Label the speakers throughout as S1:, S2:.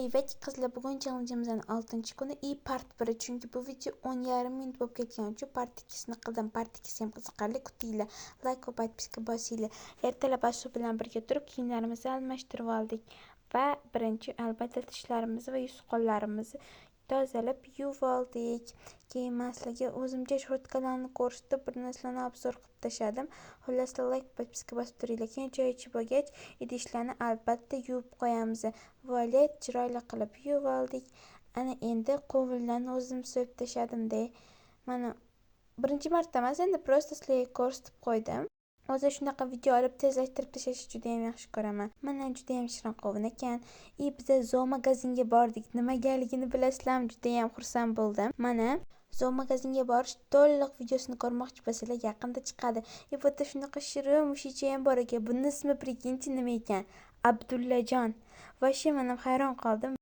S1: Привет, qizlar, bugun challenge'imizning 6-kuni и part 1, chunki bu video 10,5 minut bo'lib ketgani uchun part 2sini qildim. Part 2si ham qiziqarli, kutinglar. Like va podpiska bosinglar. Ertalab Asu bilan birga turib kiyimlarimizni almashtirib oldik va birinchi albatta tishlarimizni va yuz qo'llarimizni tozalab yuvib oldik. Keyin men sizlarga o'zimcha short kanalni ko'rsatib bir narsalarni obzor qilib tashladim. Xullas, like podpiska bosib turinglar. Keyin choy ichib bo'lgach, idishlarni albatta yuvib qo'yamiz. Volet chiroyli qilib yuvib oldik. Ana endi qovunlarni o'zim so'yib tashladim-da. Mana birinchi marta emas, endi prosta sizlarga ko'rsatib qo'ydim. O'zi shunaqa video olib tezlashtirib tashlashni juda ham yaxshi ko'raman. Mana juda ham shirin qovun ekan. Biz Zoo magazinga bordik. Nimagaligini bilasizlarmi? Juda ham xursand bo'ldim. Mana Zoo magazinga borish to'liq videosini ko'rmoqchi bo'lsanglar yaqinda chiqadi. Bu yerda shunaqa shirin mushicha ham bor ekan. Buning ismi prekinchi nima ekan? Abdullajon. Vosh men ham hayron qoldim.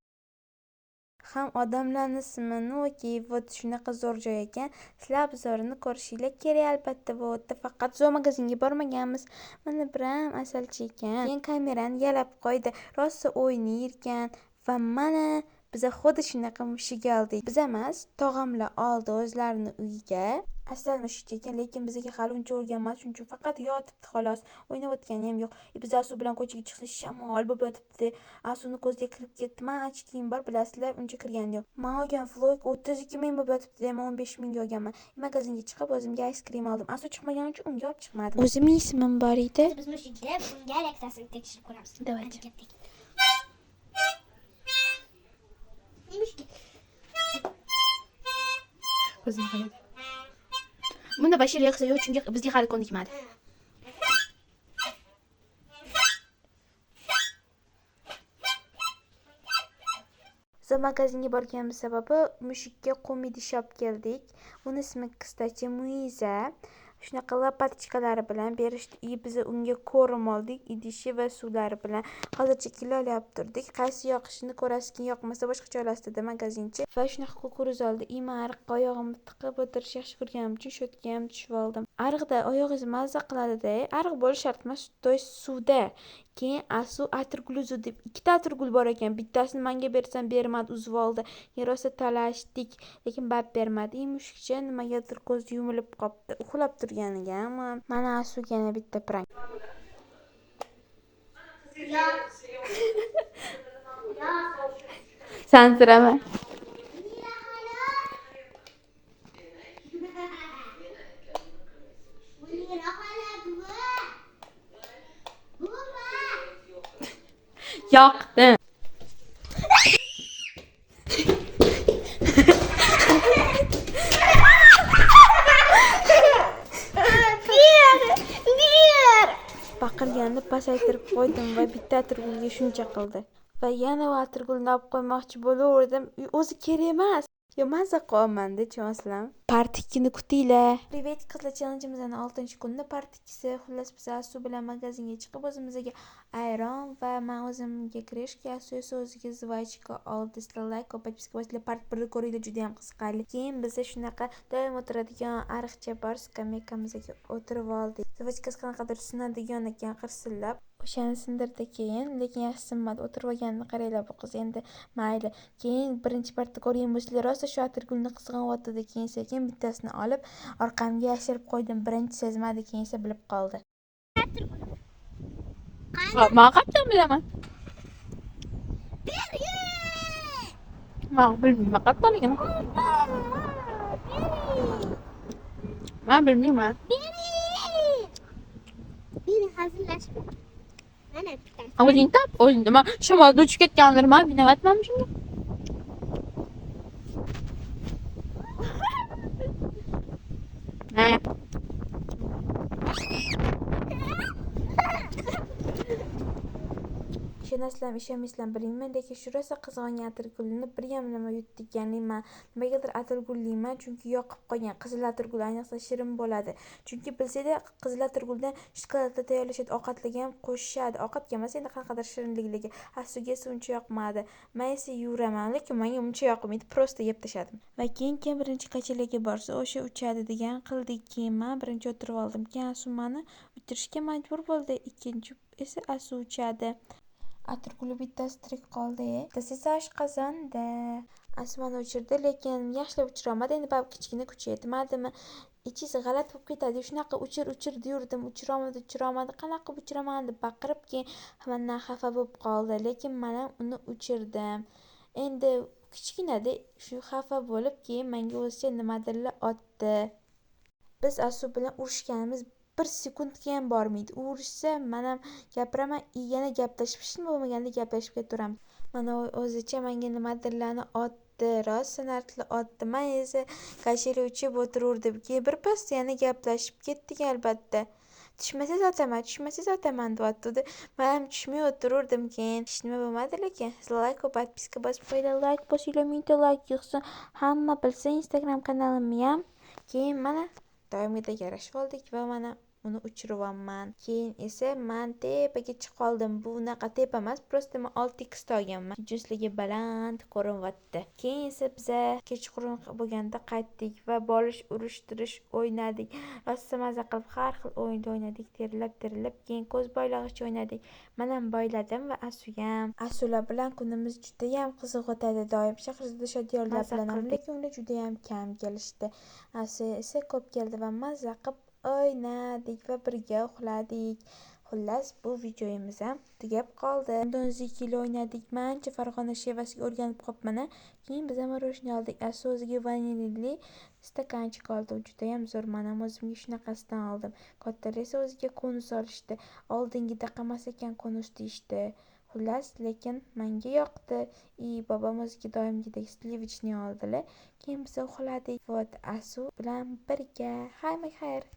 S1: Ham odamlarning ismini okey, вот shunaqa zo'r joy ekan. Sizlar obzorini ko'rishinglar kerak albatta. Bu yerda faqat Zoo magazinga bormaganmiz. Mana biram asalchi ekan. Keyin kamerani yalab qo'ydi. Rosa o'ynayar ekan va mana biz xuddi shunaqa mushuk oldik. Biz emas, tog'amlar oldi o'zlarini uyiga. Asal mushuk ekan, lekin bizga hali uncha o'rganmas, chunki faqat yotibdi xolos. O'ynab o'tgani ham yo'q. Biz Asu bilan ko'chaga chiqsak shamol bo'lib yotibdi. Asuni ko'ziga kirib ketdi. Men ochkiyim bor, bilasizlar, uncha kirgani yo'q. Men olgan vlog 32 ming bo'lib yotibdi, men 15 mingga olganman. Magazinga chiqib o'zimga ice cream oldim. Asu chiqmagani uchun unga olib chiqmadim. O'zimning ismim bor edi.
S2: Biz mushukga bunga reaksiyasini tekshirib ko'ramiz.
S1: Давайте.
S3: Ko'zim qaradi. Bunda bashir reaksiya yo'q, chunki bizga hali ko'nikmadi.
S1: Zoo magazinga borganimiz sababi mushukka qum idish olib keldik. Uni ismi Kstachi Muiza. Shunaqa lopatchkalari bilan berishdi. Biz unga ko'rim oldik, idishi va suvlari bilan. Hozircha kilo olib turdik. Qaysi yoqishini ko'rasiz, yoqmasa boshqacha olasizda magazinchi. Va shunaqa kukuruz oldi. Men ariqqa oyog'imni tiqib o'tirish yaxshi ko'rganim uchun shotga ham tushib oldim. Ariqda oyog'ingiz mazza qiladi-da. Ariq bo'lish shart emas, suvda. Keyin Asu atirgul deb ikkita atirgul bor ekan. Bittasini menga bersam bermadi, uzib oldi. Rosa talashdik, lekin bab bermadi. Mushukcha nimagadir ko'zi yumilib qopti. Uxlab turganiga. Mana Asuga yana bitta prank.
S3: Sansirama. Yoqdim.
S1: Baqirganni pasaytirib qo'ydim va bitta atirgulga shuncha qildi. Va yana atirgulni olib qo'ymoqchi bo'laverdim. O'zi kerak emas. Yo, mazza qilaman-da, tushunasizlarmi? Part 2ni kutinglar. Привет, qizlar, challenge'imizning 6-kunida part 2si. Xullas, biz Asu bilan magazinga chiqib o'zimizga ayron va men o'zimga kreshka, Asu esa o'ziga zvachka oldi. Sizlar like va podpiska bosinglar, part 1ni ko'ringlar, juda ham qiziqarli. Keyin biz shunaqa doim o'tiradigan ariqcha bor skameykamizga o'tirib oldik. Zvachkasi qanaqadir sinadigan ekan, qirsillab. O'shani sindirdi keyin, lekin yaxshi sinmadi. O'tirib olganini qaranglar, bu qiz endi mayli. Keyin birinchi partda ko'rgan bo'lsanglar, rosa shu atirgulni qizg'anyapti. Keyin sekin bittasini olib orqamga yashirib qo'ydim. Birinchi sezmadi, keyin esa bilib qoldi.
S3: Men qachon bilaman? Men bilmayman qattiqligini. Men bilmayman.
S2: Meni hazillashib. Mana bitta.
S3: O'zing tap, o'zing nima shamolda uchib ketgandirman, vinovatman shunga.
S1: Ishonasizlarmi, ishonmaysizlarmi bilmayman, lekin shu rosa qizg'ongan atirgulni bir ham nima yutdik. Ya'ni men nimagadir atirgullayman, chunki yoqib qolgan. Qizil atirgul ayniqsa shirin bo'ladi. Chunki bilsanglar, qizil atirguldan shokoladda tayyorlashadi, ovqatlarga ham qo'shishadi. Ovqatga emas, endi qanaqadir shirinlikligi. Asuga esa uncha yoqmadi. Men esa yuraman, lekin menga uncha yoqmaydi, prosta yeb tashladim. Va keyin kim birinchi qachilarga borsa, o'sha uchadi degan qildik. Keyin men birinchi o'tirib oldim. Keyin Asu meni o'tirishga majbur bo'ldi. Ikkinchi esa Asu uchadi. atirguli bittasi tirik qoldi. Bittasi esa oshqozonda. Asmani o'chirdi, lekin yaxshilab o'chirolmadi. Endi bab kichkina kuchi yetmadimi? Ichingiz g'alati bo'lib ketadi. Shunaqa uchir deyurdim, uchirolmadi. Qanaqa uchiraman deb baqirib, keyin mendan xafa bo'lib qoldi. Lekin men uni uchirdim. Endi kichkinada shu xafa bo'lib, keyin menga o'zicha nimadirlar otdi. Biz Asu bilan urushganimiz 1 sekundga ham bormaydi. U urushsa, men ham gapiraman, yana gaplashib, hech nima bo'lmaganda gaplashib ketaveramiz. Mana o'zicha menga nimadirlarni otdi, rostdan otdi. Men esa kashira uchib o'tiraverdim. Keyin birpas yana gaplashib ketdik albatta. Tushmasangiz otaman deyapti. Men ham tushmay o'tiraverdim. Keyin hech nima bo'lmadi, lekin like va podpiska bosib qo'yinglar. Like bosinglar, mingta like yig'sin. Hamma bilsa Instagram kanalimni ham. Keyin mana doimgidek yarashib oldik va mana uni uchiribman. Keyin esa men tepaga chiqib qoldim. Bu unaqa tepa emas, prosta men 6x olganman. Jusligi baland ko'rinyapti. Keyin esa biz kechqurun bo'lganda qaytdik va bolish urishtirish o'ynadik. Rosa maza qilib har xil o'yin o'ynadik, terilab. Keyin ko'z boylag'ich o'ynadik. Men ham boyladim va Asuyam. Asular bilan kunimiz juda ham qiziq o'tadi doim. Shahrizada Shodiyorlar bilan, lekin ular juda ham kam kelishdi. Asu esa ko'p keldi va maza qilib o'ynadik va birga uxladik. Xullas, bu videomiz ham tugab qoldi. Undan zikili o'ynadik. Men ancha Farg'ona shevasiga o'rganib qolibman. Keyin biz ham ro'shni oldik. Asu o'ziga vanilli stakanchik oldi. U juda ham zo'r. Men ham o'zimga shunaqasidan oldim. Kattalar esa o'ziga konus olishdi. Oldingida qilmas ekan konus deyishdi. Xullas, lekin menga yoqdi. Bobom o'ziga doimgidek slivichni oldilar. Keyin biz uxladik. Asu bilan birga. Xayr.